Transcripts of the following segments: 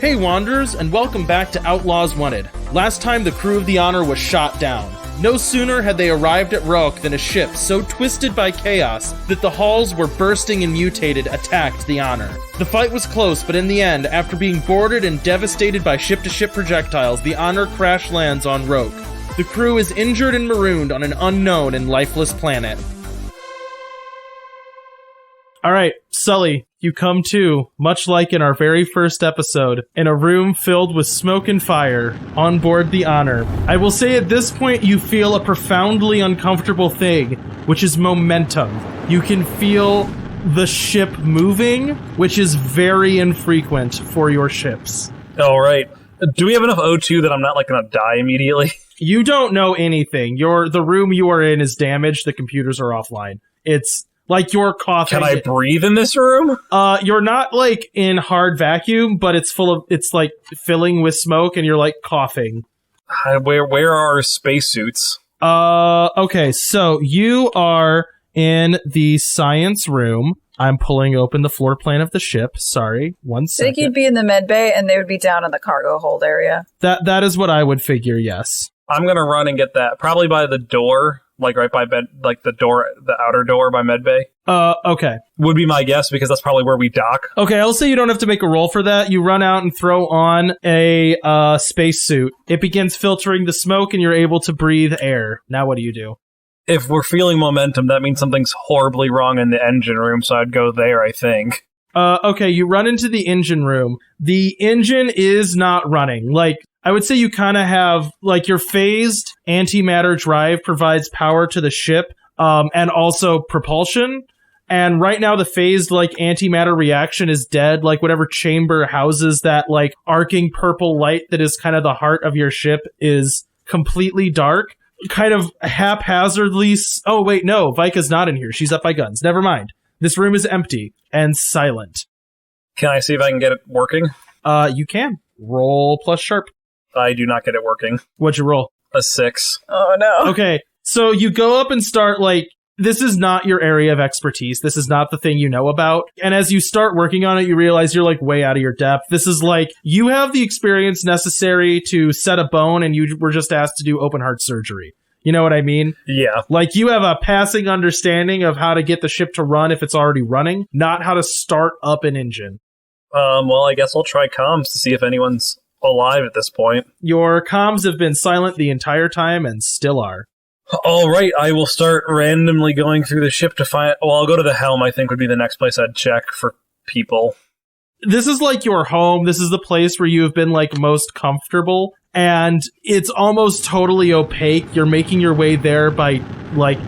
Hey Wanderers, and welcome back to Outlaws Wanted. Last time the crew of the Honor was shot down. No sooner had they arrived at Roke than a ship so twisted by chaos that the hulls were bursting and mutated attacked the Honor. The fight was close, but in the end, after being boarded and devastated by ship-to-ship projectiles, the Honor crash lands on Roke. The crew is injured and marooned on an unknown and lifeless planet. Alright, Sully, you come to, much like in our very first episode, in a room filled with smoke and fire, on board the Honor. I will say at this point you feel a profoundly uncomfortable thing, which is momentum. You can feel the ship moving, which is very infrequent for your ships. Alright. Do we have enough O2 that I'm not, gonna die immediately? You don't know anything. The room you are in is damaged, the computers are offline. It's like you're coughing. Can I breathe in this room? You're not in hard vacuum, but it's filling with smoke and you're coughing. Where are our spacesuits? Okay, so you are in the science room. I'm pulling open the floor plan of the ship. Sorry, 1 second. I think you'd be in the med bay and they would be down in the cargo hold area. That is what I would figure, yes. I'm gonna run and get that. Probably by the door. Right by bed, the outer door by medbay. Okay. Would be my guess, because that's probably where we dock. Okay, I'll say you don't have to make a roll for that. You run out and throw on a spacesuit. It begins filtering the smoke, and you're able to breathe air. Now what do you do? If we're feeling momentum, that means something's horribly wrong in the engine room, so I'd go there, I think. Okay, you run into the engine room. The engine is not running. I would say you kind of have, your phased antimatter drive provides power to the ship, and also propulsion. And right now the phased, antimatter reaction is dead. Whatever chamber houses that, arcing purple light that is kind of the heart of your ship is completely dark. Kind of haphazardly... Oh, wait, no, Vika's not in here. She's up by guns. Never mind. This room is empty and silent. Can I see if I can get it working? You can. Roll plus sharp. I do not get it working. What'd you roll? A 6. Oh, no. Okay, so you go up and start, this is not your area of expertise. This is not the thing you know about. And as you start working on it, you realize you're, way out of your depth. This is, you have the experience necessary to set a bone, and you were just asked to do open heart surgery. You know what I mean? Yeah. You have a passing understanding of how to get the ship to run if it's already running, not how to start up an engine. Well, I guess I'll try comms to see if anyone's alive at this point. Your comms have been silent the entire time and still are. All right, I will start randomly going through the ship to find... Well, I'll go to the helm, I think would be the next place I'd check for people. This is your home. This is the place where you have been most comfortable. And it's almost totally opaque. You're making your way there by,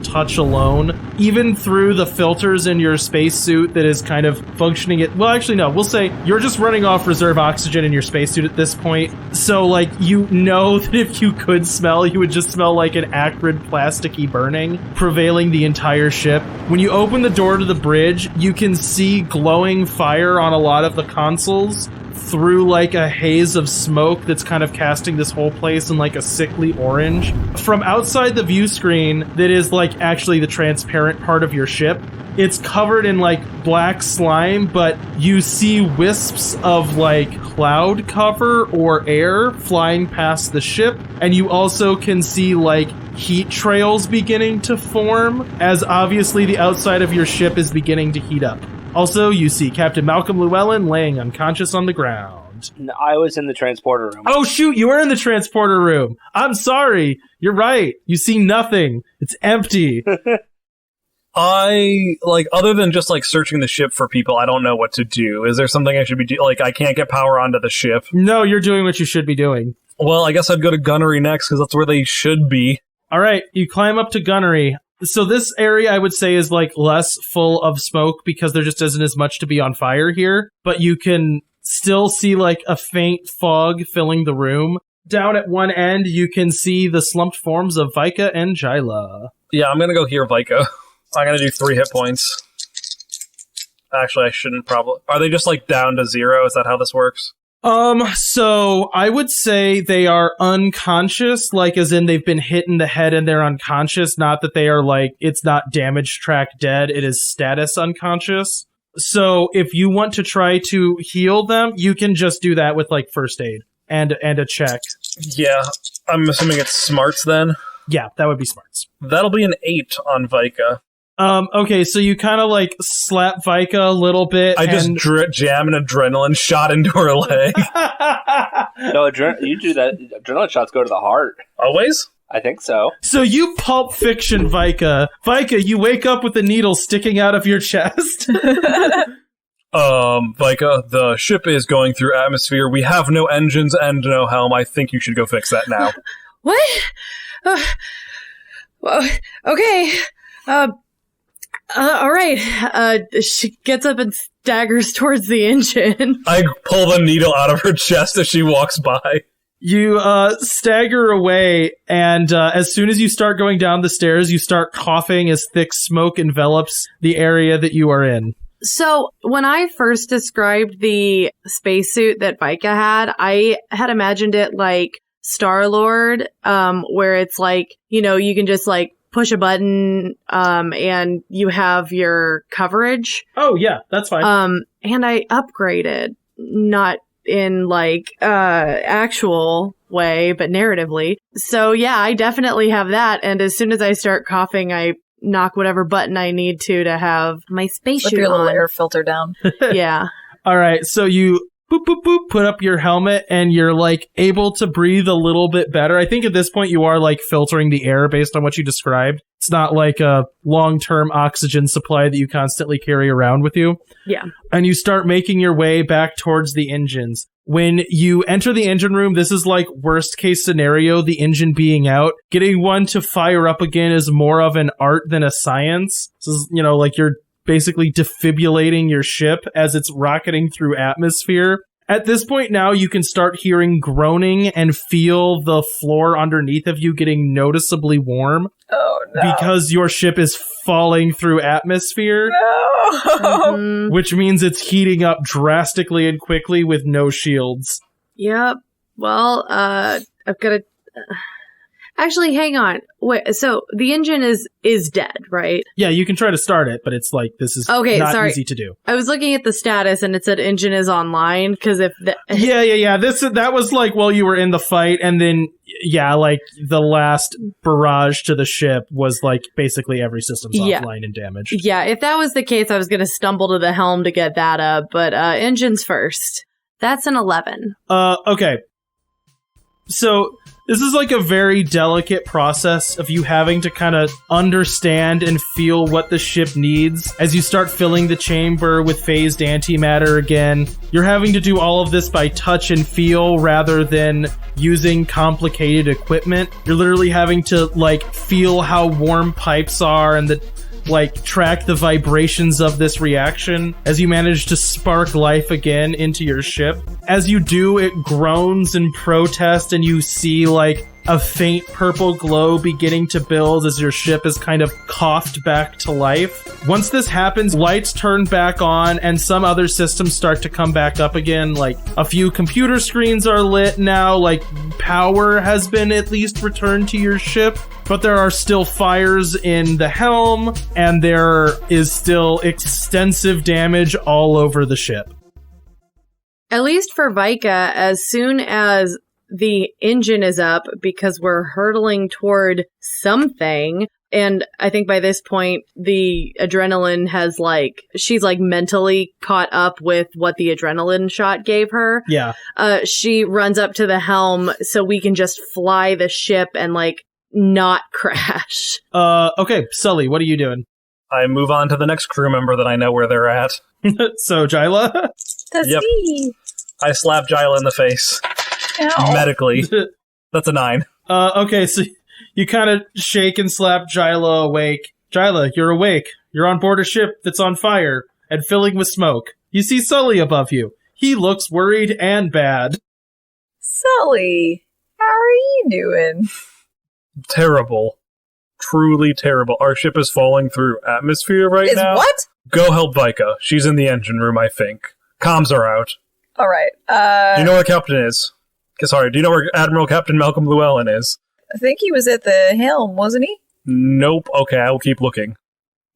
touch alone. Even through the filters in your spacesuit that is kind of functioning at... Well, actually, no. We'll say you're just running off reserve oxygen in your spacesuit at this point. So, you know that if you could smell, you would just smell like an acrid, plasticky burning prevailing the entire ship. When you open the door to the bridge, you can see glowing fire on a lot of the consoles through a haze of smoke that's kind of casting this whole place in a sickly orange. From outside the view screen that is actually the transparent part of your ship, it's covered in black slime, but you see wisps of cloud cover or air flying past the ship, and you also can see heat trails beginning to form as obviously the outside of your ship is beginning to heat up. Also, you see Captain Malcolm Llewellyn laying unconscious on the ground. No, I was in the transporter room. Oh, shoot, you were in the transporter room. I'm sorry. You're right. You see nothing. It's empty. Other than just, searching the ship for people, I don't know what to do. Is there something I should be doing? I can't get power onto the ship. No, you're doing what you should be doing. Well, I guess I'd go to gunnery next, because that's where they should be. All right, you climb up to gunnery. So this area, I would say, is, less full of smoke because there just isn't as much to be on fire here. But you can still see, a faint fog filling the room. Down at one end, you can see the slumped forms of Vika and Jyla. Yeah, I'm gonna go heal Vika. I'm gonna do 3 hit points. Actually, I shouldn't probably... Are they just, down to 0? Is that how this works? So I would say they are unconscious, as in they've been hit in the head and they're unconscious, not that they are it's not damage track dead, it is status unconscious. So if you want to try to heal them, you can just do that with like first aid and a check. Yeah, I'm assuming it's smarts then. Yeah, that would be smarts. That'll be an 8 on Vika. Okay, so you kind of like slap Vika a little bit. I just jam an adrenaline shot into her leg. No, you do that. Adrenaline shots go to the heart. Always? I think so. So you Pulp Fiction Vika. Vika, you wake up with a needle sticking out of your chest. Vika, the ship is going through atmosphere. We have no engines and no helm. I think you should go fix that now. What? Well, okay. All right. She gets up and staggers towards the engine. I pull the needle out of her chest as she walks by. You stagger away, and as soon as you start going down the stairs, you start coughing as thick smoke envelops the area that you are in. So when I first described the spacesuit that Vika had, I had imagined it like Star-Lord, where it's like, you know, you can just like push a button, and you have your coverage. Oh yeah, that's fine. And I upgraded, not in like actual way, but narratively. So yeah, I definitely have that. And as soon as I start coughing, I knock whatever button I need to have my spacesuit Flip your little on. air filter down. Yeah. All right, so you boop, boop, boop, put up your helmet, and you're, like, able to breathe a little bit better. I think at this point you are, like, filtering the air based on what you described. It's not like a long-term oxygen supply that you constantly carry around with you. Yeah. And you start making your way back towards the engines. When you enter the engine room, this is like worst case scenario, the engine being out. Getting one to fire up again is more of an art than a science. This is, you know, like you're basically defibrillating your ship as it's rocketing through atmosphere. At this point now, you can start hearing groaning and feel the floor underneath of you getting noticeably warm. Oh, no. Because your ship is falling through atmosphere. No! Mhm. Which means it's heating up drastically and quickly with no shields. Yep. Well, I've got to... Actually, hang on. Wait, so the engine is dead, right? Yeah, you can try to start it, but it's like, this is not easy to do. I was looking at the status and it said engine is online, because if... Yeah. That was like while you were in the fight, and then, yeah, like the last barrage to the ship was like basically every system's offline and damaged. Yeah, if that was the case, I was going to stumble to the helm to get that up, but engines first. That's an 11. Okay. So this is like a very delicate process of you having to kind of understand and feel what the ship needs. As you start filling the chamber with phased antimatter again, you're having to do all of this by touch and feel rather than using complicated equipment. You're literally having to like feel how warm pipes are and track the vibrations of this reaction as you manage to spark life again into your ship. As you do, it groans in protest, and you see like a faint purple glow beginning to build as your ship is kind of coughed back to life. Once this happens, lights turn back on and some other systems start to come back up again. Like a few computer screens are lit now, like power has been at least returned to your ship. But there are still fires in the helm, and there is still extensive damage all over the ship. At least for Vika, as soon as the engine is up, because we're hurtling toward something, and I think by this point, the adrenaline has she's mentally caught up with what the adrenaline shot gave her. Yeah. She runs up to the helm so we can just fly the ship and not crash. Okay, Sully, what are you doing? I move on to the next crew member that I know where they're at. So, Jyla? Yep. I slap Jyla in the face. Ow. Medically. That's a 9. Okay, so you kind of shake and slap Jyla awake. Jyla, you're awake. You're on board a ship that's on fire and filling with smoke. You see Sully above you. He looks worried and bad. Sully, how are you doing? Terrible. Truly terrible. Our ship is falling through atmosphere right now. What? Go help Vika. She's in the engine room, I think. Comms are out. All right. Do you know where Captain is? Sorry, do you know where Admiral Captain Malcolm Llewellyn is? I think he was at the helm, wasn't he? Nope. Okay, I will keep looking.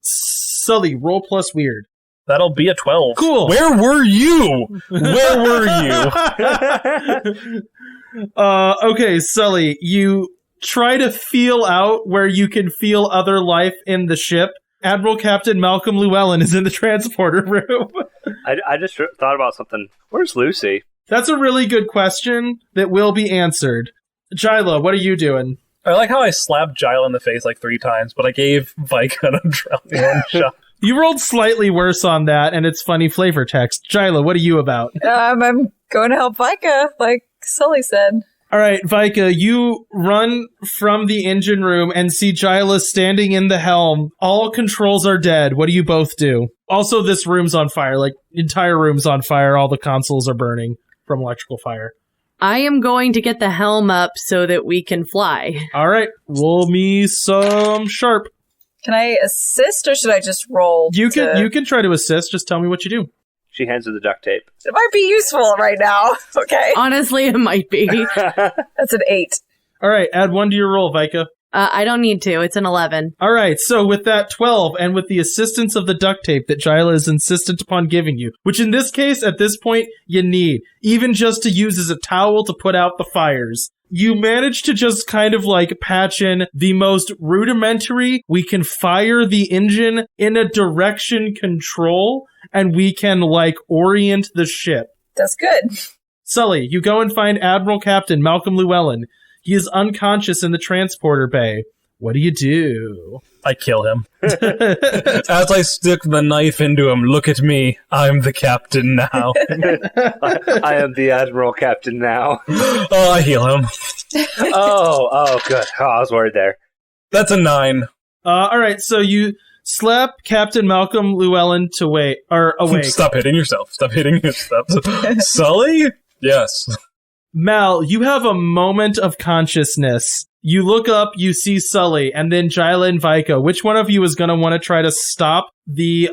Sully, roll plus weird. That'll be a 12. Cool. Where were you? Where were you? Okay, Sully, you try to feel out where you can feel other life in the ship. Admiral Captain Malcolm Llewellyn is in the transporter room. I just thought about something. Where's Lucy? That's a really good question that will be answered. Jyla, what are you doing? I like how I slapped Gila in the face like 3 times, but I gave Vika an adrenaline shot. You rolled slightly worse on that, and it's funny flavor text. Jyla, what are you about? I'm going to help Vika, like Sully said. All right, Vika, you run from the engine room and see Jyla standing in the helm. All controls are dead. What do you both do? Also, this room's on fire. Like, entire room's on fire. All the consoles are burning from electrical fire. I am going to get the helm up so that we can fly. All right, roll me some sharp. Can I assist, or should I just roll? You can try to assist. Just tell me what you do. She hands her the duct tape. It might be useful right now. Okay. Honestly, it might be. That's an 8. All right, add 1 to your roll, Vika. I don't need to. It's an 11. All right, so with that 12, and with the assistance of the duct tape that Jyla is insistent upon giving you, which in this case, at this point, you need, even just to use as a towel to put out the fires, you manage to just kind of like patch in the most rudimentary, we can fire the engine in a direction control, and we can like orient the ship. That's good. Sully, you go and find Admiral Captain Malcolm Llewellyn. He is unconscious in the transporter bay. What do you do? I kill him. As I stick the knife into him, look at me. I'm the captain now. I am the Admiral Captain now. Oh, I heal him. Oh, good. Oh, I was worried there. That's a 9. All right, so you slap Captain Malcolm Llewellyn to awake. Stop hitting yourself. Stop hitting yourself. Sully? Yes. Mal, you have a moment of consciousness. You look up, you see Sully, and then Jyla and Vika. Which one of you is going to want to try to stop the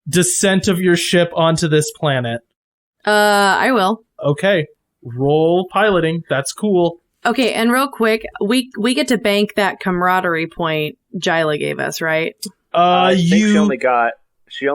descent of your ship onto this planet? I will. Okay. Roll piloting. That's cool. Okay, and real quick, we get to bank that camaraderie point Jyla gave us, right? I think she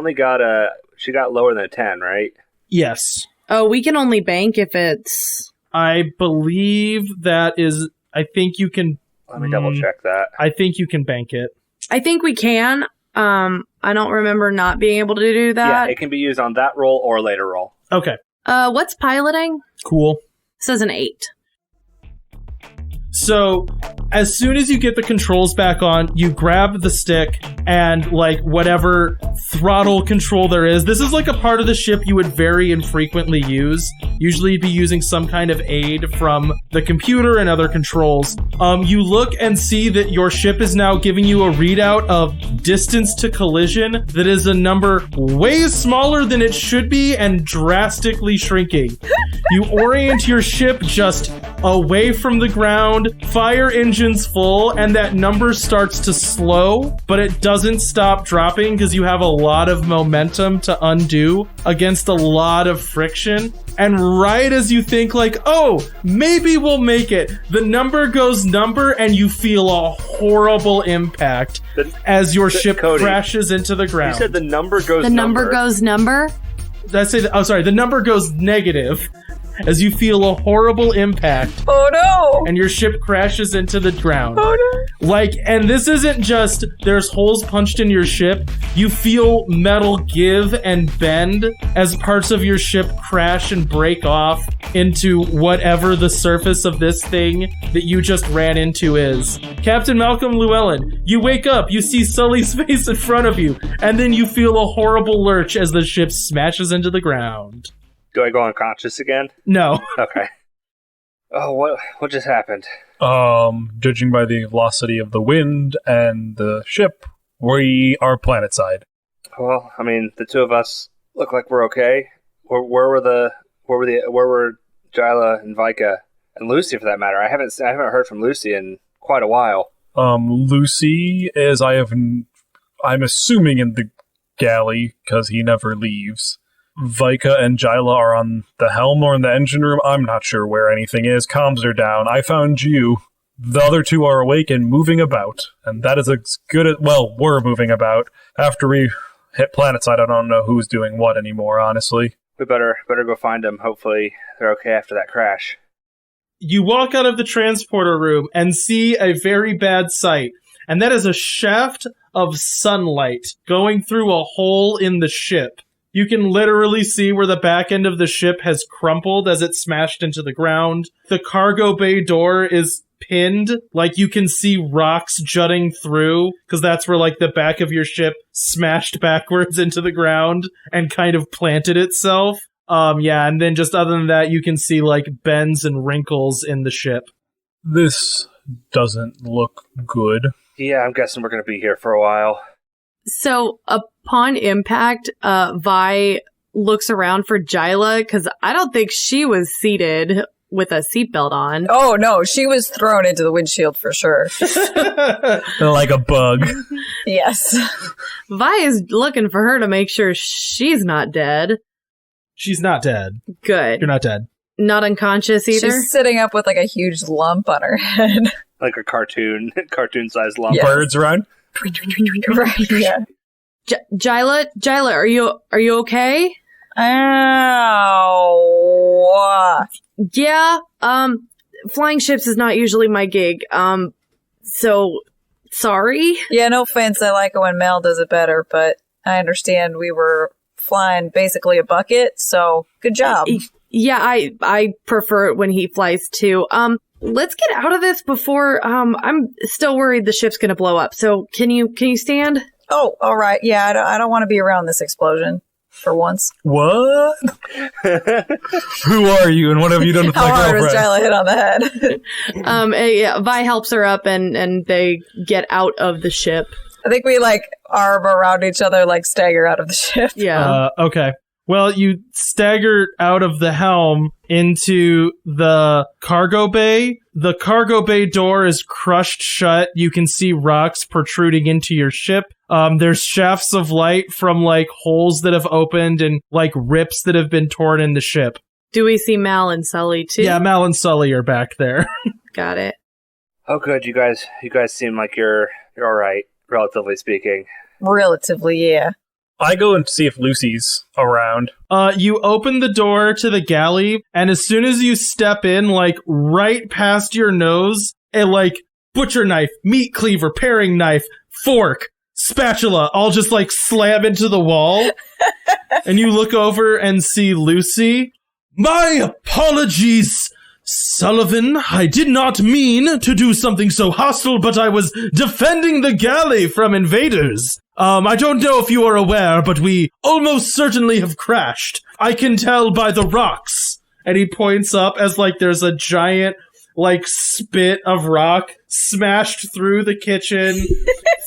got lower than a 10, right? Yes. Oh, we can only bank if it's... I believe that is... I think you can... Let me double check that. I think you can bank it. I think we can. I don't remember not being able to do that. Yeah, it can be used on that roll or a later roll. Okay. What's piloting? Cool. It says an 8. So, as soon as you get the controls back on, you grab the stick and, like, whatever throttle control there is. This is like a part of the ship you would very infrequently use. Usually you'd be using some kind of aid from the computer and other controls. You look and see that your ship is now giving you a readout of distance to collision that is a number way smaller than it should be and drastically shrinking. You orient your ship just away from the ground, fire engines full, and that number starts to slow, but it doesn't stop dropping because you have a lot of momentum to undo against a lot of friction. And right as you think like, oh, maybe we'll make it, the number goes number and you feel a horrible impact as your ship Cody, crashes into the ground. You said the number goes The number goes number? The number goes negative as you feel a horrible impact. Oh no! And your ship crashes into the ground. Oh no! Like, and this isn't just there's holes punched in your ship. You feel metal give and bend as parts of your ship crash and break off into whatever the surface of this thing that you just ran into is. Captain Malcolm Llewellyn, you wake up, you see Sully's face in front of you, and then you feel a horrible lurch as the ship smashes into the ground. Do I go unconscious again? No. Okay. Oh, what just happened? Judging by the velocity of the wind and the ship, we are planet side. Well, I mean, the two of us look like we're okay. Where were Jyla and Vika and Lucy, for that matter? I haven't heard from Lucy in quite a while. Lucy is I'm assuming in the galley because he never leaves. Vika and Jyla are on the helm or in the engine room. I'm not sure where anything is. Comms are down. I found you. The other two are awake and moving about. And that is as good as... Well, we're moving about. After we hit planetside, I don't know who's doing what anymore, honestly. We better go find them. Hopefully they're okay after that crash. You walk out of the transporter room and see a very bad sight, and that is a shaft of sunlight going through a hole in the ship. You can literally see where the back end of the ship has crumpled as it smashed into the ground. The cargo bay door is pinned, like you can see rocks jutting through, because that's where like the back of your ship smashed backwards into the ground and kind of planted itself. And then just other than that, you can see like bends and wrinkles in the ship. This doesn't look good. Yeah, I'm guessing we're going to be here for a while. So upon impact, Vi looks around for Jyla, because I don't think she was seated with a seatbelt on. Oh, no, she was thrown into the windshield for sure. Like a bug. Yes. Vi is looking for her to make sure she's not dead. She's not dead. Good. You're not dead. Not unconscious either? She's sitting up with like a huge lump on her head. Like a cartoon-sized lump. Yes. Birds around. Right, yeah. Jyla, are you okay? Ow. Yeah, flying ships is not usually my gig. So sorry. Yeah, no offense. I like it when Mel does it better, but I understand we were flying basically a bucket, so good job. Yeah, I prefer it when he flies too. Let's get out of this before, I'm still worried the ship's gonna blow up. So can you stand? Oh, all right. Yeah, I don't want to be around this explosion for once. What? Who are you and what have you done with my How hard was girlfriend? Jyla hit on the head? Yeah, Vi helps her up and they get out of the ship. I think we like arm around each other, like stagger out of the ship. Yeah. Okay. Well, you stagger out of the helm into the cargo bay. The cargo bay door is crushed shut. You can see rocks protruding into your ship. There's shafts of light from like holes that have opened and like rips that have been torn in the ship. Do we see Mal and Sully too? Yeah, Mal and Sully are back there. Got it. Oh, good. You guys seem like you're all right, relatively speaking. Relatively, yeah. I go and see if Lucy's around. You open the door to the galley, and as soon as you step in, like right past your nose, a like butcher knife, meat cleaver, paring knife, fork, spatula, all just like slam into the wall. And you look over and see Lucy. My apologies, Sullivan. I did not mean to do something so hostile, but I was defending the galley from invaders. I don't know if you are aware, but we almost certainly have crashed. I can tell by the rocks. And he points up as like there's a giant like spit of rock smashed through the kitchen,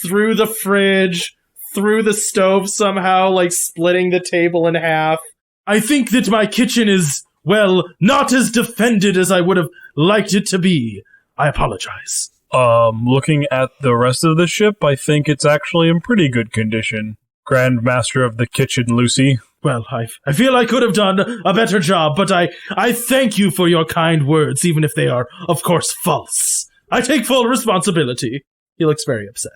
through the fridge, through the stove somehow, like splitting the table in half. I think that my kitchen is, well, not as defended as I would have liked it to be. I apologize. Looking at the rest of the ship, I think it's actually in pretty good condition. Grand Master of the Kitchen, Lucy. Well, I feel I could have done a better job, but I thank you for your kind words, even if they are, of course, false. I take full responsibility. He looks very upset.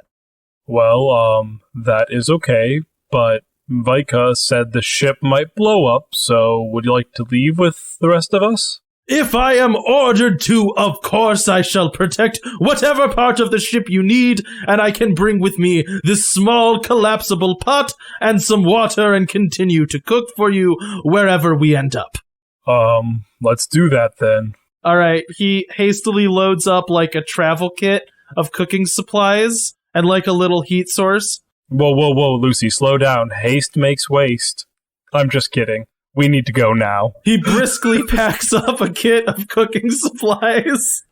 Well, that is okay, but Vika said the ship might blow up, so would you like to leave with the rest of us? If I am ordered to, of course I shall protect whatever part of the ship you need, and I can bring with me this small collapsible pot and some water and continue to cook for you wherever we end up. Let's do that then. Alright, he hastily loads up like a travel kit of cooking supplies and like a little heat source. Whoa, Lucy, slow down. Haste makes waste. I'm just kidding. We need to go now. He briskly packs up a kit of cooking supplies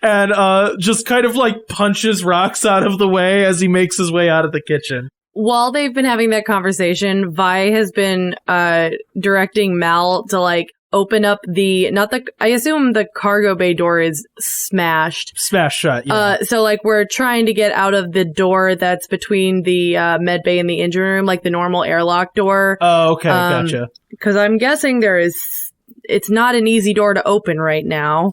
and just kind of like punches rocks out of the way as he makes his way out of the kitchen. While they've been having that conversation, Vi has been directing Mal to like open up I assume the cargo bay door is smashed. Smash shut, yeah. So like we're trying to get out of the door that's between the med bay and the engine room, like the normal airlock door. Oh, okay, gotcha. Because I'm guessing it's not an easy door to open right now.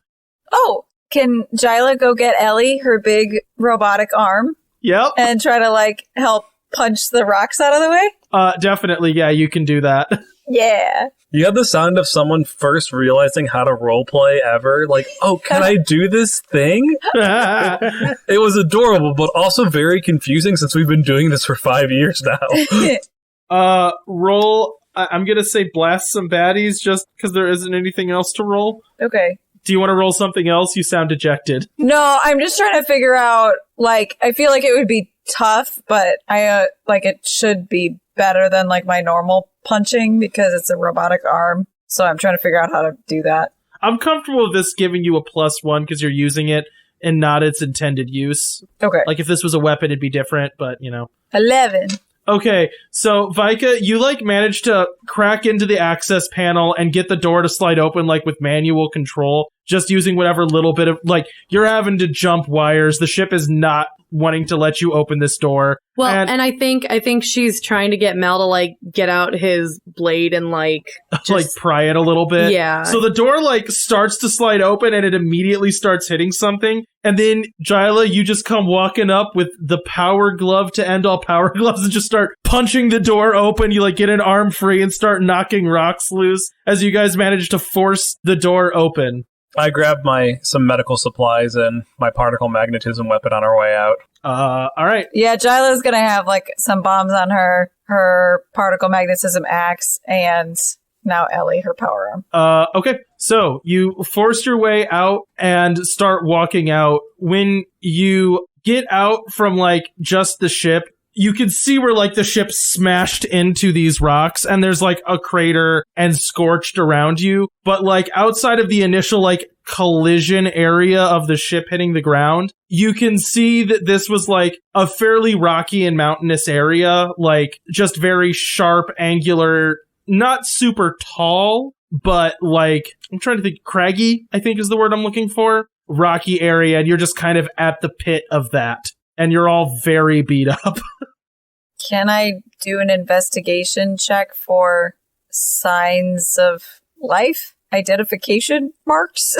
Oh, can Jyla go get Ellie, her big robotic arm? Yep. And try to like help punch the rocks out of the way? Definitely, yeah, you can do that. Yeah. You had the sound of someone first realizing how to roleplay ever. Like, oh, can I do this thing? It was adorable, but also very confusing since we've been doing this for 5 years now. Roll, I'm gonna say blast some baddies just because there isn't anything else to roll. Okay. Do you want to roll something else? You sound dejected. No, I'm just trying to figure out, like, I feel like it would be tough, but it should be better than, like, my normal punching because it's a robotic arm. So I'm trying to figure out how to do that. I'm comfortable with this giving you a +1 because you're using it and not its intended use. Okay. Like, if this was a weapon, it'd be different, but, 11. Okay, so Vika, you managed to crack into the access panel and get the door to slide open with manual control, just using whatever little bit of you're having to jump wires. The ship is not wanting to let you open this door. Well, and I think she's trying to get Mel to get out his blade and just pry it a little bit. Yeah. So the door starts to slide open and it immediately starts hitting something. And then Jyla, you just come walking up with the power glove to end all power gloves and just start punching the door open. You get an arm free and start knocking rocks loose as you guys manage to force the door open. I grabbed some medical supplies and my particle magnetism weapon on our way out. All right. Yeah, Jyla's gonna have some bombs on her particle magnetism axe, and now Ellie, her power arm. Okay. So you force your way out and start walking out. When you get out from just the ship, you can see where the ship smashed into these rocks and there's a crater and scorched around you. But outside of the initial collision area of the ship hitting the ground, you can see that this was a fairly rocky and mountainous area, just very sharp, angular, not super tall, but I'm trying to think, craggy, I think is the word I'm looking for. Rocky area, and you're just kind of at the pit of that. And you're all very beat up. Can I do an investigation check for signs of life? Identification marks?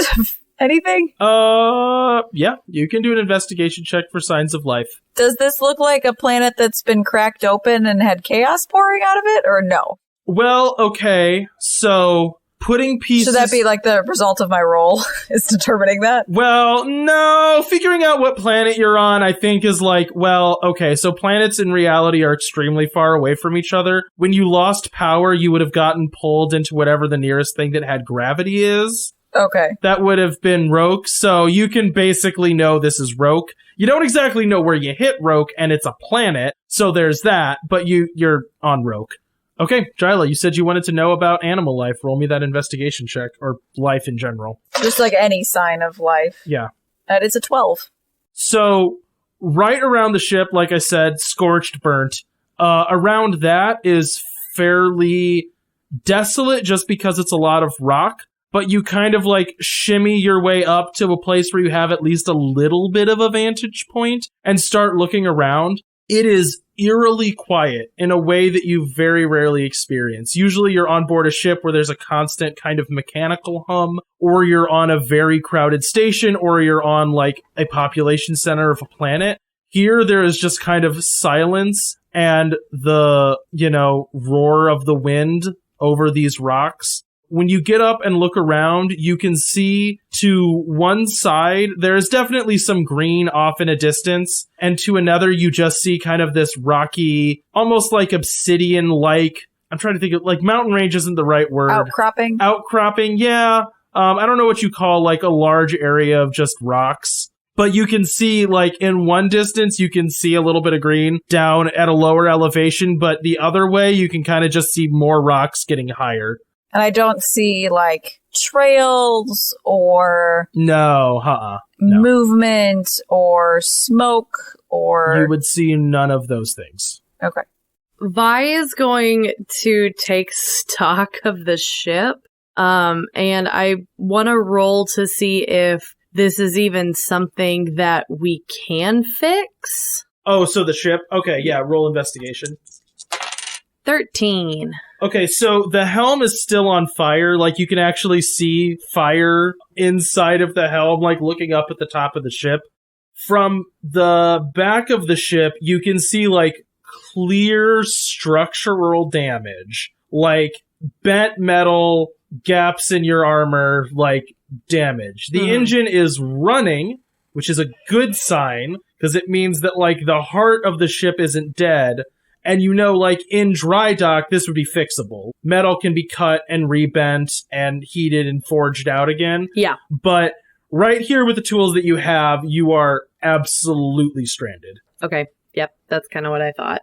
Anything? Yeah, you can do an investigation check for signs of life. Does this look like a planet that's been cracked open and had chaos pouring out of it, or no? Well, okay, so putting pieces... Should that be the result of my role, is determining that? Well, no. Figuring out what planet you're on, I think, is okay, so planets in reality are extremely far away from each other. When you lost power, you would have gotten pulled into whatever the nearest thing that had gravity is. Okay. That would have been Roke, so you can basically know this is Roke. You don't exactly know where you hit Roke, and it's a planet, so there's that, but you're on Roke. Okay, Jyla, you said you wanted to know about animal life. Roll me that investigation check, or life in general. Just any sign of life. Yeah. And it's a 12. So, right around the ship, like I said, scorched, burnt. Around that is fairly desolate just because it's a lot of rock. But you kind of shimmy your way up to a place where you have at least a little bit of a vantage point and start looking around. It is eerily quiet in a way that you very rarely experience. Usually you're on board a ship where there's a constant kind of mechanical hum, or you're on a very crowded station, or you're on a population center of a planet. Here there is just kind of silence and the, roar of the wind over these rocks. When you get up and look around, you can see to one side, there's definitely some green off in a distance, and to another, you just see kind of this rocky, almost obsidian-like, I'm trying to think of, mountain range isn't the right word. Outcropping? Outcropping, yeah. I don't know what you call, a large area of just rocks. But you can see, in one distance, you can see a little bit of green down at a lower elevation, but the other way, you can kind of just see more rocks getting higher. And I don't see, trails or... No, no. Movement or smoke or... You would see none of those things. Okay. Vi is going to take stock of the ship, and I want to roll to see if this is even something that we can fix. Oh, so the ship? Okay, yeah, roll investigation. 13. Okay, so the helm is still on fire. You can actually see fire inside of the helm, looking up at the top of the ship. From the back of the ship, you can see, clear structural damage, like bent metal, gaps in your armor, like damage. The engine is running, which is a good sign, because it means that, like, the heart of the ship isn't dead. And like, in dry dock, this would be fixable. Metal can be cut and rebent and heated and forged out again. Yeah. But right here with the tools that you have, you are absolutely stranded. Okay. Yep. That's kind of what I thought.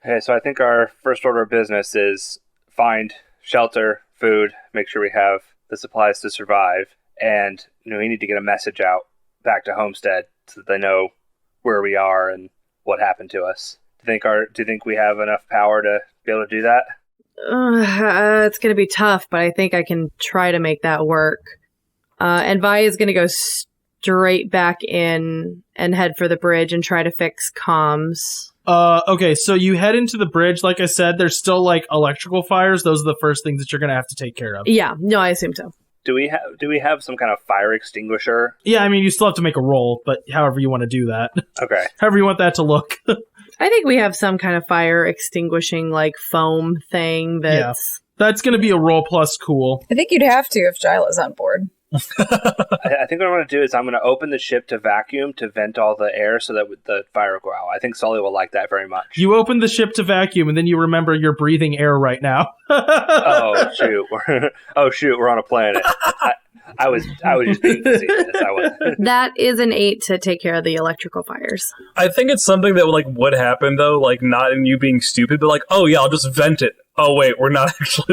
Okay, so I think our first order of business is find shelter, food, make sure we have the supplies to survive, and we need to get a message out back to Homestead so that they know where we are and what happened to us. Do you think we have enough power to be able to do that? It's going to be tough, but I think I can try to make that work. And Vi is going to go straight back in and head for the bridge and try to fix comms. Okay, so you head into the bridge. Like I said, there's still, like, electrical fires. Those are the first things that you're going to have to take care of. Yeah, no, I assume so. Do we have some kind of fire extinguisher? Yeah, I mean, you still have to make a roll, but however you want to do that. Okay. However you want that to look. I think we have some kind of fire extinguishing, like, foam thing that's... Yeah. That's going to be a roll plus cool. I think you'd have to if Jyla's on board. I think what I'm going to do is I'm going to open the ship to vacuum to vent all the air so that the fire will go out. I think Sully will like that very much. You open the ship to vacuum, and then you remember you're breathing air right now. Oh, shoot. We're on a planet. I was just being facetious. That is an 8 to take care of the electrical fires. I think it's something that would happen though, like not in you being stupid, but like, oh yeah, I'll just vent it. Oh wait,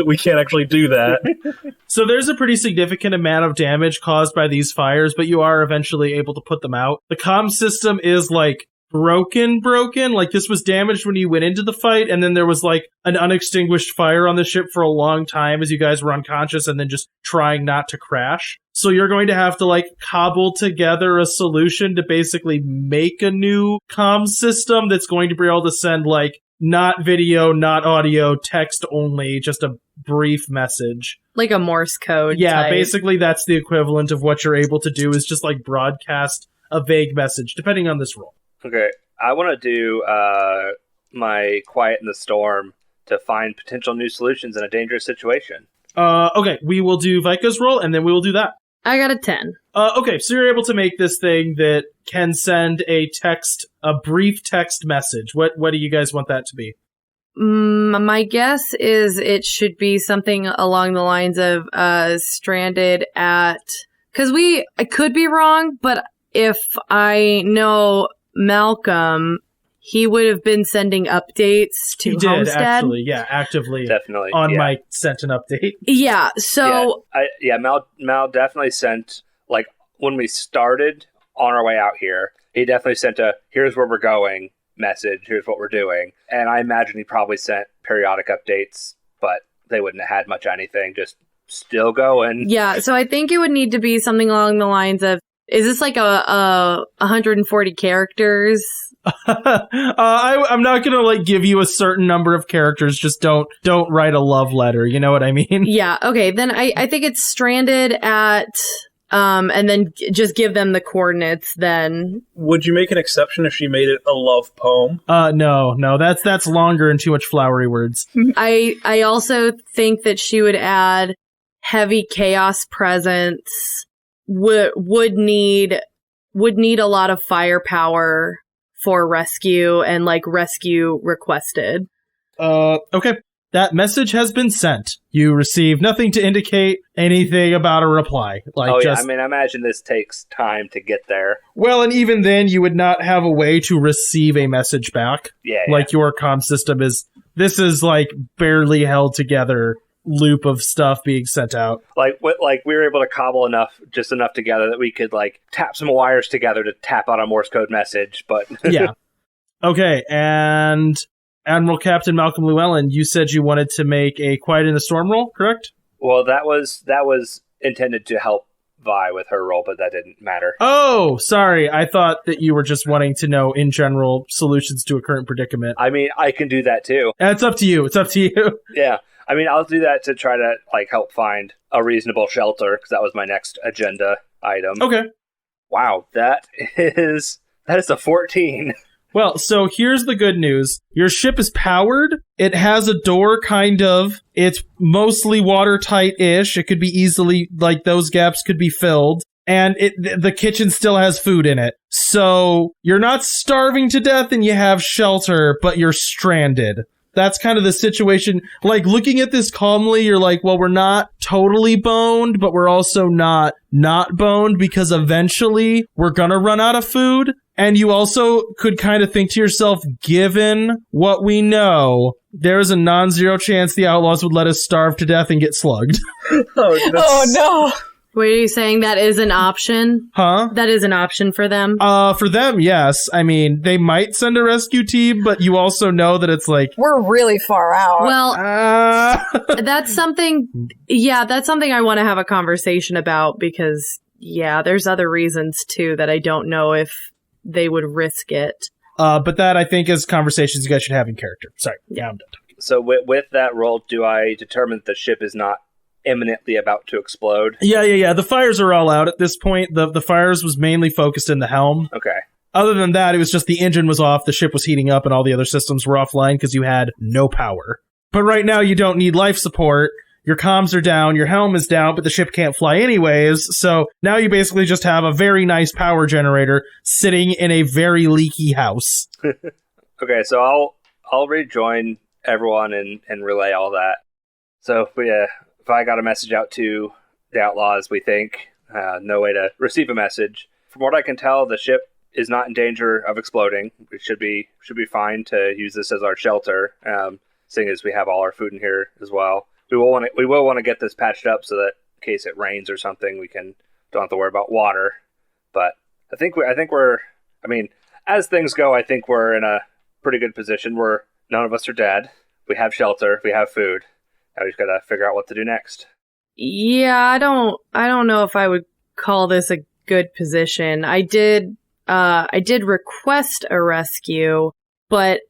we can't actually do that. So there's a pretty significant amount of damage caused by these fires, but you are eventually able to put them out. The comm system is like broken. Like this was damaged when you went into the fight, and then there was like an unextinguished fire on the ship for a long time as you guys were unconscious and then just trying not to crash. So you're going to have to like cobble together a solution to basically make a new comm system that's going to be able to send like not video, not audio, text only, just a brief message. Like a Morse code. Yeah, type. Basically that's the equivalent of what you're able to do is just like broadcast a vague message, depending on this role. Okay, I want to do my Quiet in the Storm to find potential new solutions in a dangerous situation. Okay, we will do Vika's roll, and then we will do that. I got a 10. Okay, so you're able to make this thing that can send a brief text message. What do you guys want that to be? My guess is it should be something along the lines of stranded at... Because I could be wrong, but if I know Malcolm, he would have been sending updates to Homestead. He did, actually. Yeah, actively. Definitely. On my sent an update. Yeah, so... Mal definitely sent, like, when we started on our way out here, he definitely sent a, here's where we're going message, here's what we're doing. And I imagine he probably sent periodic updates, but they wouldn't have had much anything, just still going. Yeah, so I think it would need to be something along the lines of, is this like a 140 characters? I'm not gonna like give you a certain number of characters. Just don't write a love letter. You know what I mean? Yeah. Okay. Then I think it's stranded at and then just give them the coordinates. Then would you make an exception if she made it a love poem? No. That's longer and too much flowery words. I also think that she would add heavy chaos presence. Would need a lot of firepower for rescue and like rescue requested. Okay. That message has been sent. You receive nothing to indicate anything about a reply. I mean, I imagine this takes time to get there. Well, and even then you would not have a way to receive a message back. Yeah. Like your comm system this is like barely held together loop of stuff being sent out. Like we were able to cobble enough together that we could like tap some wires together to tap out a Morse code message, but yeah. Okay, and Admiral Captain Malcolm Llewellyn, you said you wanted to make a Quiet in the Storm roll, correct? Well, that was intended to help Vi with her role, but that didn't matter. Oh, sorry. I thought that you were just wanting to know in general solutions to a current predicament. I mean, I can do that too. It's up to you. Yeah. I mean, I'll do that to try to like help find a reasonable shelter because that was my next agenda item. Okay. Wow, that is a 14. Well, so here's the good news. Your ship is powered. It has a door, kind of. It's mostly watertight-ish. It could be easily, like, those gaps could be filled. And the kitchen still has food in it. So you're not starving to death and you have shelter, but you're stranded. That's kind of the situation. Like, looking at this calmly, you're like, well, we're not totally boned, but we're also not boned, because eventually we're gonna run out of food. And you also could kind of think to yourself, given what we know, there's a non-zero chance the Outlaws would let us starve to death and get slugged. Oh, no. Were you saying that is an option? Huh? That is an option for them? For them, yes. I mean, they might send a rescue team, but you also know that it's like... We're really far out. Well, that's something I want to have a conversation about, because, yeah, there's other reasons, too, that I don't know if they would risk it. But that, I think, is conversations you guys should have in character. Sorry. Yeah, I'm done. So with that roll, do I determine that the ship is not imminently about to explode? Yeah. The fires are all out at this point. The fires was mainly focused in the helm. Okay. Other than that, it was just the engine was off, the ship was heating up, and all the other systems were offline because you had no power. But right now, you don't need life support. Your comms are down, your helm is down, but the ship can't fly anyways. So now you basically just have a very nice power generator sitting in a very leaky house. Okay, so I'll rejoin everyone and relay all that. So if I got a message out to the Outlaws, we think no way to receive a message. From what I can tell, the ship is not in danger of exploding. We should be fine to use this as our shelter, seeing as we have all our food in here as well. We will want to get this patched up so that in case it rains or something, we don't have to worry about water. But I think we're. I mean, as things go, I think we're in a pretty good position. None of us are dead. We have shelter. We have food. Now we just gotta figure out what to do next. Yeah, I don't know if I would call this a good position. I did request a rescue, but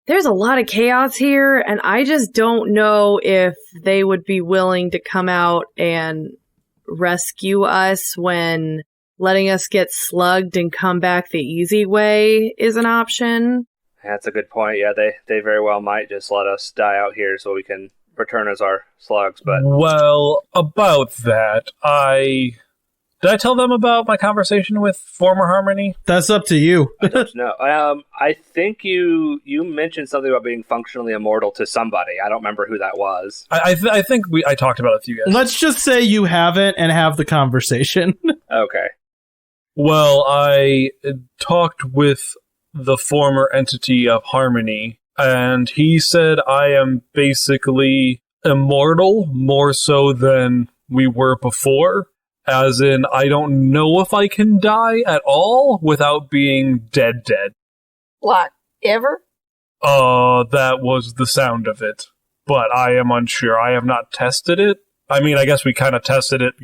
there's a lot of chaos here, and I just don't know if they would be willing to come out and rescue us when letting us get slugged and come back the easy way is an option. That's a good point. Yeah, they very well might just let us die out here so we can return as our slugs. But well, about that, did I tell them about my conversation with former Harmony? That's up to you. I don't know. I think you mentioned something about being functionally immortal to somebody. I don't remember who that was. I think I talked about it to you guys. Let's just say you haven't and have the conversation. Okay. Well, I talked with the former entity of Harmony, and he said I am basically immortal, more so than we were before. As in, I don't know if I can die at all without being dead. Like, ever? That was the sound of it. But I am unsure. I have not tested it. I mean, I guess we kind of tested it,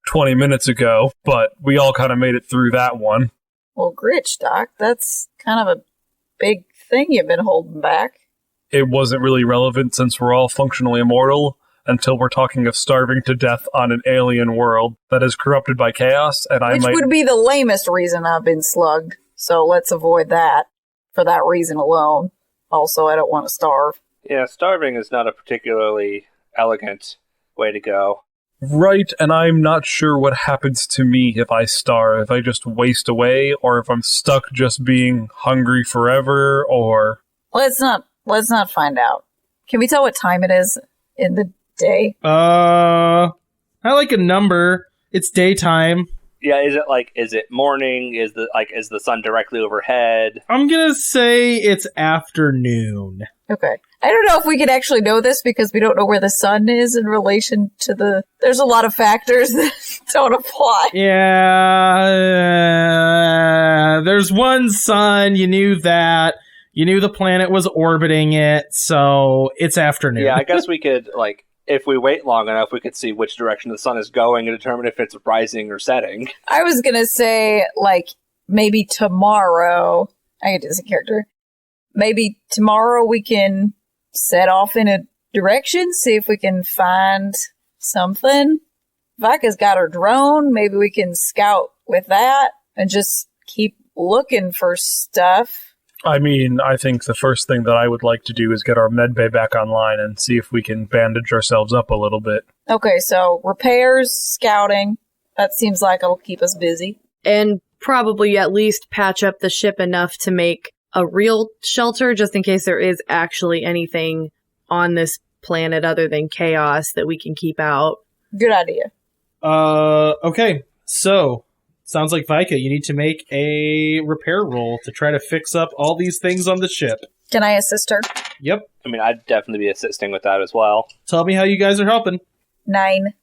20 minutes ago, but we all kind of made it through that one. Well, Gritch, Doc, that's kind of a big thing you've been holding back. It wasn't really relevant since we're all functionally immortal, until we're talking of starving to death on an alien world that is corrupted by chaos, and Which would be the lamest reason I've been slugged, so let's avoid that for that reason alone. Also, I don't want to starve. Yeah, starving is not a particularly elegant way to go. Right, and I'm not sure what happens to me if I starve, if I just waste away, or if I'm stuck just being hungry forever, or... Let's not find out. Can we tell what time it is in the day? I like a number. It's daytime. Yeah, is it morning? Is the sun directly overhead? I'm gonna say it's afternoon. Okay. I don't know if we could actually know this because we don't know where the sun is in relation to there's a lot of factors that don't apply. Yeah, there's one sun, you knew that. You knew the planet was orbiting it, so it's afternoon. Yeah, I guess we could, if we wait long enough, we could see which direction the sun is going and determine if it's rising or setting. I was gonna say, maybe tomorrow, I could do this in character, maybe tomorrow we can set off in a direction, see if we can find something. Vika's got her drone, maybe we can scout with that and just keep looking for stuff. I mean, I think the first thing that I would like to do is get our medbay back online and see if we can bandage ourselves up a little bit. Okay, so repairs, scouting. That seems like it'll keep us busy. And probably at least patch up the ship enough to make a real shelter, just in case there is actually anything on this planet other than chaos that we can keep out. Good idea. Okay. So, sounds like Vika, you need to make a repair roll to try to fix up all these things on the ship. Can I assist her? Yep. I mean, I'd definitely be assisting with that as well. Tell me how you guys are helping. 9.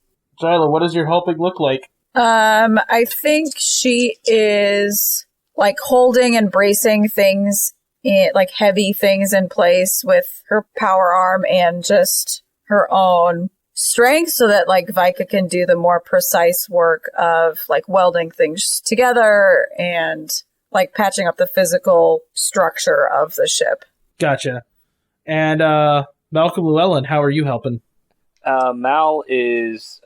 Jyla, what does your helping look like? I think she is like holding and bracing things like heavy things in place with her power arm and just her own strength so that like Vika can do the more precise work of like welding things together and like patching up the physical structure of the ship. Gotcha. And Malcolm Llewellyn, how are you helping? Mal is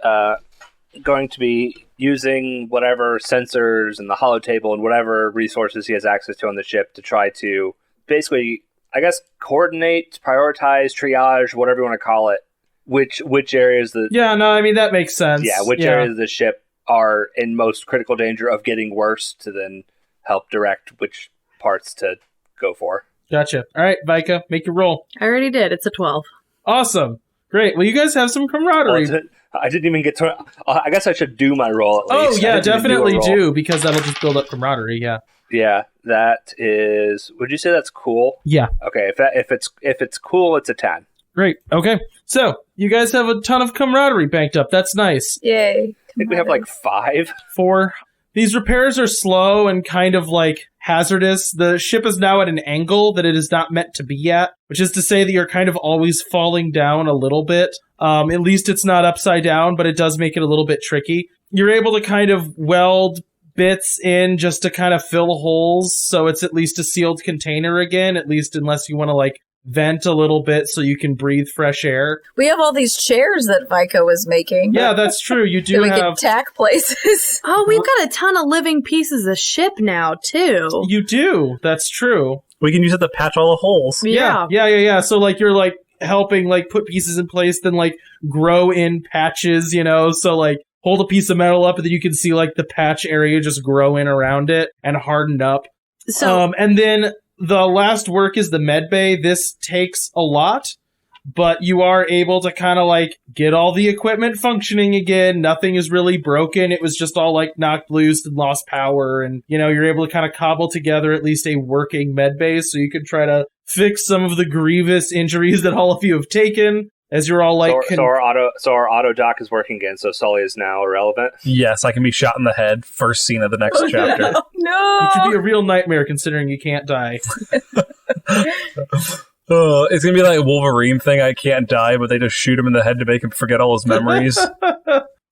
going to be using whatever sensors and the holotable and whatever resources he has access to on the ship to try to basically, I guess, coordinate, prioritize, triage, whatever you want to call it, which areas that makes sense. Yeah, which areas of the ship are in most critical danger of getting worse to then help direct which parts to go for. Gotcha. All right, Vika, make your roll. I already did. It's a 12. Awesome. Great. Well, you guys have some camaraderie. I didn't even get to... I guess I should do my roll at least. Oh, yeah, definitely do, because that'll just build up camaraderie, yeah. Yeah, that is... Would you say that's cool? Yeah. Okay, if it's cool, it's a 10. Great. Okay. So, you guys have a ton of camaraderie banked up. That's nice. Yay. I think we have like 5. 4. These repairs are slow and kind of like hazardous. The ship is now at an angle that it is not meant to be at, which is to say that you're kind of always falling down a little bit. At least it's not upside down, but it does make it a little bit tricky. You're able to kind of weld bits in just to kind of fill holes, so it's at least a sealed container again, at least unless you want to like vent a little bit so you can breathe fresh air. We have all these chairs that Vika was making. Yeah, that's true. You do so we have... can tack places. Oh, we've got a ton of living pieces of ship now, too. You do. That's true. We can use it to patch all the holes. Yeah. So, like, you're, like, helping, like, put pieces in place, then, like, grow in patches, you know? So, like, hold a piece of metal up, and then you can see, like, the patch area just grow in around it and harden up. So, and then... The last work is the med bay. This takes a lot, but you are able to kind of like get all the equipment functioning again. Nothing is really broken. It was just all like knocked loose and lost power. And, you know, you're able to kind of cobble together at least a working med bay so you can try to fix some of the grievous injuries that all of you have taken. As you're all like... So our auto dock is working again, so Sully is now irrelevant? Yes, I can be shot in the head, first scene of the next chapter. No! Which would be a real nightmare considering you can't die. It's going to be like a Wolverine thing, I can't die, but they just shoot him in the head to make him forget all his memories.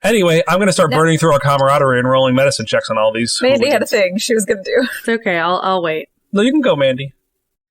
Anyway, I'm going to start burning through our camaraderie and rolling medicine checks on all these. Mandy had a thing she was going to do. it's okay. I'll wait. No, you can go, Mandy.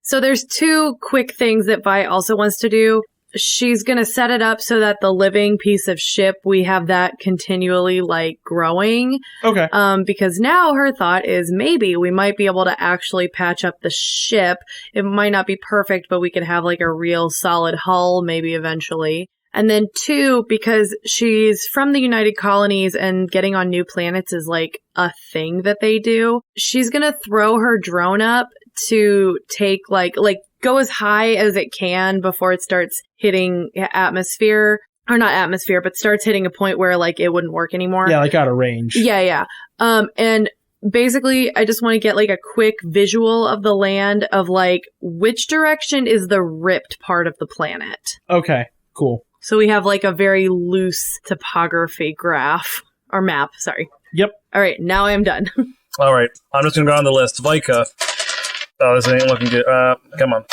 So there's 2 quick things that Vi also wants to do. She's going to set it up so that the living piece of ship, we have that continually like growing. Okay. Because now her thought is maybe we might be able to actually patch up the ship. It might not be perfect, but we could have like a real solid hull maybe eventually. And then 2, because she's from the United Colonies and getting on new planets is like a thing that they do. She's going to throw her drone up to take like go as high as it can before it starts hitting atmosphere, or not atmosphere, but starts hitting a point where like it wouldn't work anymore. Yeah, like out of range. Yeah. And basically I just want to get like a quick visual of the land of like which direction is the ripped part of the planet. Okay, cool. So we have like a very loose topography graph or map, sorry. Yep. All right, now I am done. All right, I'm just going to go on the list. Vika. Oh, this ain't looking good. Come on.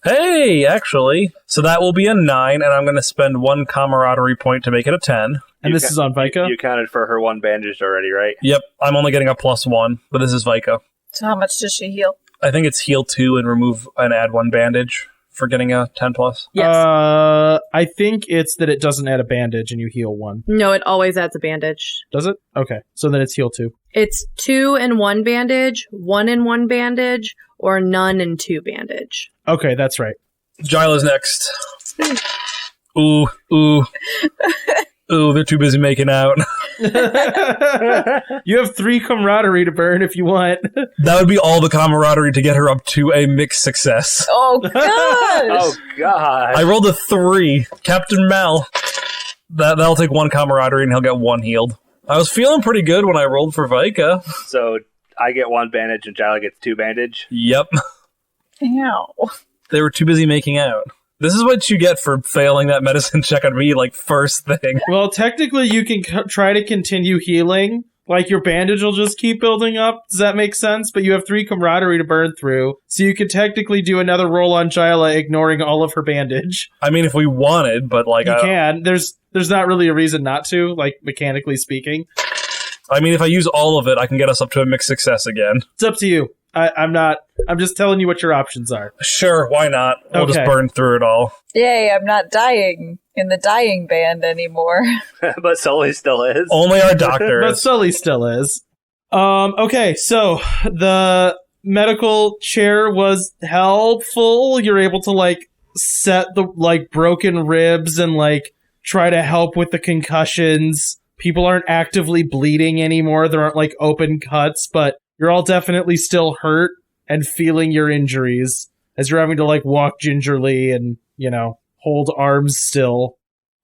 Hey, actually. So that will be a 9, and I'm going to spend 1 camaraderie point to make it a 10. And this is on Vika? You counted for her 1 bandaged already, right? Yep, I'm only getting a +1, but this is Vika. So how much does she heal? I think it's heal 2 and remove and add 1 bandage for getting a 10 plus? Yes. I think it's that it doesn't add a bandage and you heal 1. No, it always adds a bandage. Does it? Okay. So then it's heal 2. It's 2 and 1 bandage, 1 and 1 bandage, or none and 2 bandage. Okay, that's right. Jyla's next. Ooh. Ooh, they're too busy making out. You have 3 camaraderie to burn if you want. That would be all the camaraderie to get her up to a mixed success. Oh, gosh. Oh, God. I rolled a 3. Captain Mal. That'll take 1 camaraderie and he'll get 1 healed. I was feeling pretty good when I rolled for Vika. So I get 1 bandage and Jyla gets 2 bandage. Yep. Ow. They were too busy making out. This is what you get for failing that medicine check on me, like, first thing. Well, technically, you can try to continue healing. Like, your bandage will just keep building up. Does that make sense? But you have 3 camaraderie to burn through. So you could technically do another roll on Jyla, ignoring all of her bandage. I mean, if we wanted, but, like... You can. There's not really a reason not to, like, mechanically speaking. I mean, if I use all of it, I can get us up to a mixed success again. It's up to you. I'm just telling you what your options are. Sure, why not? We'll Okay. just burn through it all. Yay, I'm not dying in the dying band anymore. But Sully still is. Only our doctor But is. Sully still is. Okay, so the medical chair was helpful. You're able to, like, set the, like, broken ribs and, like, try to help with the concussions. People aren't actively bleeding anymore. There aren't, like, open cuts, but you're all definitely still hurt and feeling your injuries as you're having to, like, walk gingerly and, you know, hold arms still.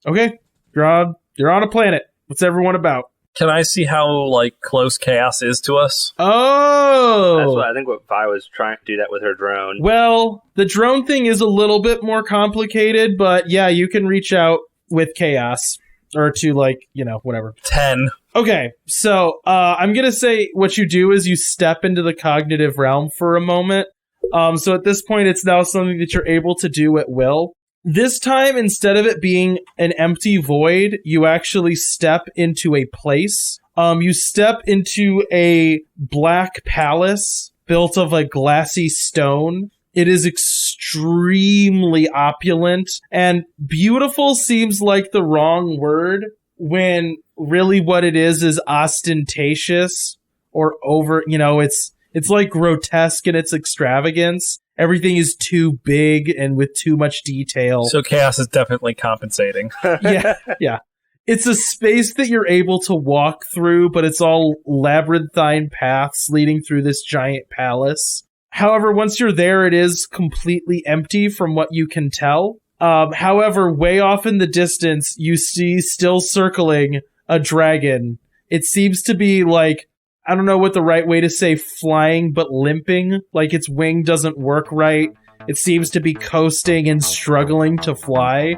Okay, you're on a planet. What's everyone about? Can I see how, like, close chaos is to us? Oh! That's what I think what Vi was trying to do that with her drone. Well, the drone thing is a little bit more complicated, but yeah, you can reach out with chaos. Or to, like, you know, whatever. 10. Okay, so I'm going to say what you do is you step into the cognitive realm for a moment. So at this point, it's now something that you're able to do at will. This time, instead of it being an empty void, you actually step into a place. You step into a black palace built of a glassy stone. It is extremely opulent, and beautiful seems like the wrong word when really what it is ostentatious or over, you know, it's like grotesque in its extravagance. Everything is too big and with too much detail. So chaos is definitely compensating. Yeah. It's a space that you're able to walk through, but it's all labyrinthine paths leading through this giant palace. However, once you're there, it is completely empty from what you can tell. However, way off in the distance, you see still circling a dragon. It seems to be like, I don't know what the right way to say flying, but limping. Like its wing doesn't work right. It seems to be coasting and struggling to fly,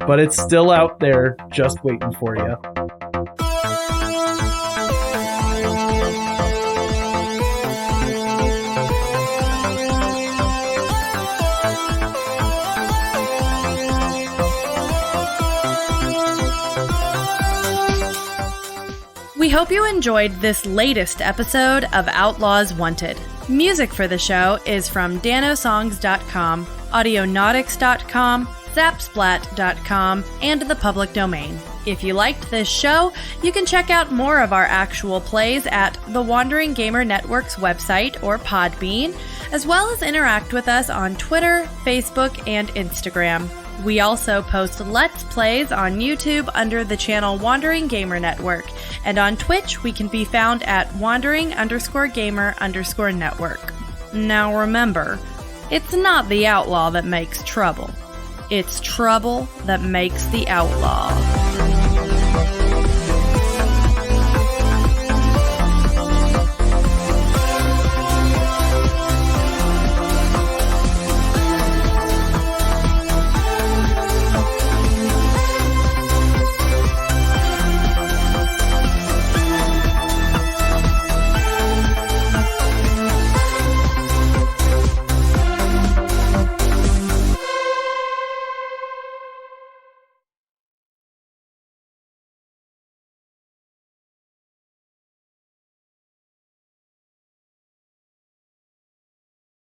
but it's still out there just waiting for you. We hope you enjoyed this latest episode of Outlaws Wanted. Music for the show is from danosongs.com, audionautics.com, zapsplat.com, and the public domain. If you liked this show, you can check out more of our actual plays at the Wandering Gamer Network's website or Podbean, as well as interact with us on Twitter, Facebook, and Instagram. We also post Let's Plays on YouTube under the channel Wandering Gamer Network, and on Twitch we can be found at Wandering_Gamer_Network. Now remember, it's not the outlaw that makes trouble. It's trouble that makes the outlaw.